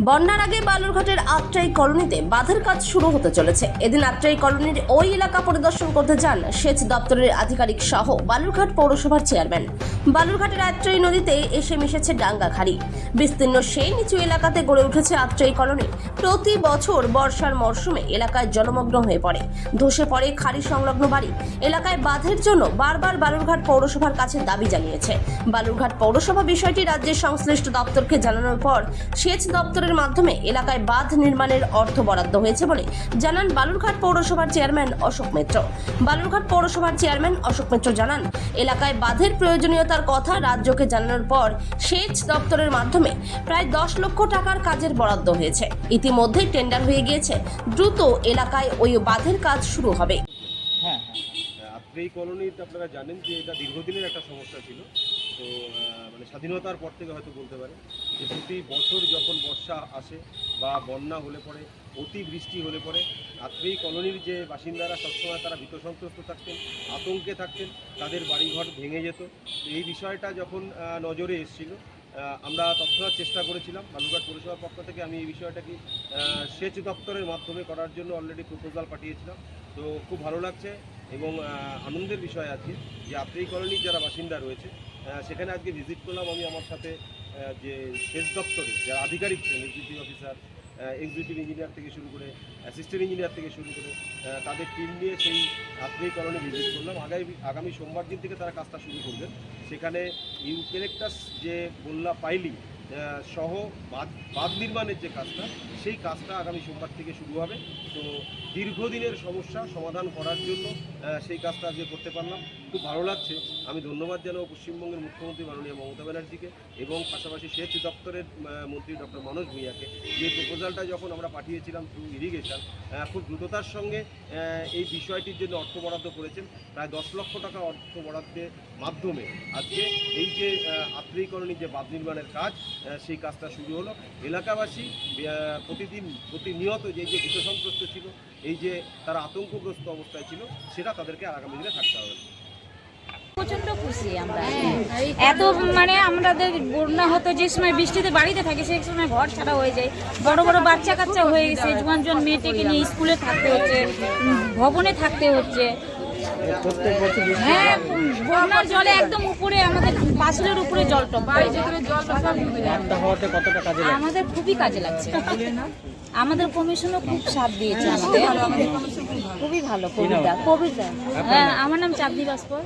বন্যার আগে বালুরঘাটের আত্রাই কলোনিতে বাঁধের কাজ শুরু হতে চলেছে। এদিন আত্রাই কলোনির ওই এলাকা পরিদর্শন করতে যান সেচ দপ্তরের আধিকারিক সহ বালুরঘাট পৌরসভার চেয়ারম্যান। বালুরঘাটের আত্রাই নদীতে এসে মিশেছে ডাঙ্গাখাড়ি। বিস্তীর্ণ সেই নিচু এলাকাতে গড়ে উঠেছে আত্রাই কলোনি। প্রতি বছর বর্ষার মরশুমে এলাকায় জলমগ্ন হয়ে পড়ে, ধসে পড়ে খাড়ি সংলগ্ন বাড়ি। এলাকায় বাঁধের জন্য বারবার বালুরঘাট পৌরসভার কাছে দাবি জানিয়েছে। বালুরঘাট পৌরসভা বিষয়টি রাজ্যের সংশ্লিষ্ট দপ্তরকে জানানোর পর সেচ দপ্তরের মাধ্যমে এলাকায় বাঁধ নির্মাণের অর্থ বরাদ্দ হয়েছে বলে জানান বালুরঘাট পৌরসভার চেয়ারম্যান অশোক মিত্র। বালুরঘাট পৌরসভার চেয়ারম্যান অশোক মিত্র জানান, এলাকায় বাঁধের প্রয়োজনীয়তার কথা রাজ্যকে জানানোর পর সেচ দপ্তরের মাধ্যমে প্রায় 10 লক্ষ টাকার কাজের বরাদ্দ হয়েছে। ইতিমধ্যেই টেন্ডার হয়ে গিয়েছে, দ্রুত এলাকায় ওই বাঁধের কাজ শুরু হবে। আত্রেই কলোনিতে আপনারা জানেন যে এটা দীর্ঘদিনের একটা সমস্যা ছিল। তো মানে স্বাধীনতার পর থেকে হয়তো বলতে পারে যে প্রতি বছর যখন বর্ষা আসে বা বন্যা হলে পরে, অতিবৃষ্টি হলে পরে আত্রেই কলোনির যে বাসিন্দারা সবসময় তারা ভীতসন্ত্রস্ত থাকতেন, আতঙ্কে থাকতেন, তাদের বাড়িঘর ভেঙে যেত। এই বিষয়টা যখন নজরে এসেছিল, আমরা তৎক্ষণাৎ চেষ্টা করেছিলাম বালুরঘাট পৌরসভার পক্ষ থেকে। আমি এই বিষয়টাকে সেচ দপ্তরের মাধ্যমে করার জন্য অলরেডি প্রপোজাল পাঠিয়েছিলাম। তো খুব ভালো লাগছে এবং আনন্দের বিষয় আছে যে আত্রেই কলোনির যারা বাসিন্দা রয়েছে সেখানে আজকে ভিজিট করলাম আমি। আমার সাথে যে সেচ দপ্তরে যারা আধিকারিক ছিলেন, এক্সিকিউটিভ অফিসার, এক্সিকিউটিভ ইঞ্জিনিয়ার থেকে শুরু করে অ্যাসিস্ট্যান্ট ইঞ্জিনিয়ার থেকে শুরু করে তাদের টিম নিয়ে সেই আত্রেই কলোনি ভিজিট করলাম। আগামী সোমবার দিন থেকে তারা কাজটা শুরু করবেন। সেখানে ইউক্যালিপটাস যে বন্যা পাইলিং সহ বাঁধ নির্মাণের যে কাজটা, সেই কাজটা আগামী সোমবার থেকে শুরু হবে। তো দীর্ঘদিনের সমস্যা সমাধান করার জন্য সেই কাজটা আজকে করতে পারলাম, খুব ভালো লাগছে। আমি ধন্যবাদ জানাবো পশ্চিমবঙ্গের মুখ্যমন্ত্রী মাননীয় মমতা ব্যানার্জিকে এবং পাশাপাশি সেচ দপ্তরের মন্ত্রী ডক্টর মানস ভূঁইয়াকে। যে প্রপোজালটা যখন আমরা পাঠিয়েছিলাম থ্রু ইরিগেশন, খুব দ্রুততার সঙ্গে এই বিষয়টির জন্য অর্থ বরাদ্দ করেছেন। প্রায় 10 লক্ষ টাকা অর্থ বরাদ্দের মাধ্যমে আজকে এই যে আত্রেই কলোনির যে বাঁধ নির্মাণের কাজ, সেই কাজটা শুরু হলো। এলাকাবাসী প্রতিনিয়ত যে ভীতসন্ত্রস্ত ছিল, এই যে তারা আতঙ্কগ্রস্ত অবস্থায় ছিল, সেটা তাদেরকে আগামী দিনে থাকতে হবে। প্রচন্ড খুশি আমরা। এত মানে আমাদের বন্যা হতো যে সময় বৃষ্টিতে বাড়িতে থাকি, সেই সময় ঘর ছাড়া হয়ে যায়। বড় বড় বাচ্চা কাচ্চা হয়ে গেছে, জোয়ান মেয়েটিকে নিয়ে স্কুলে থাকতে হচ্ছে, ভবনে থাকতে হচ্ছে। হ্যাঁ, বন্যার জলে একদম উপরে আমাদের পাঁচিলের উপরে জলটা আমাদের খুবই কাজে লাগছে। আমাদের কমিশনও খুব সাথ দিয়েছে আমাদের, খুবই ভালো। কবিতা, হ্যাঁ, আমার নাম চাঁদনি ভাস্কর।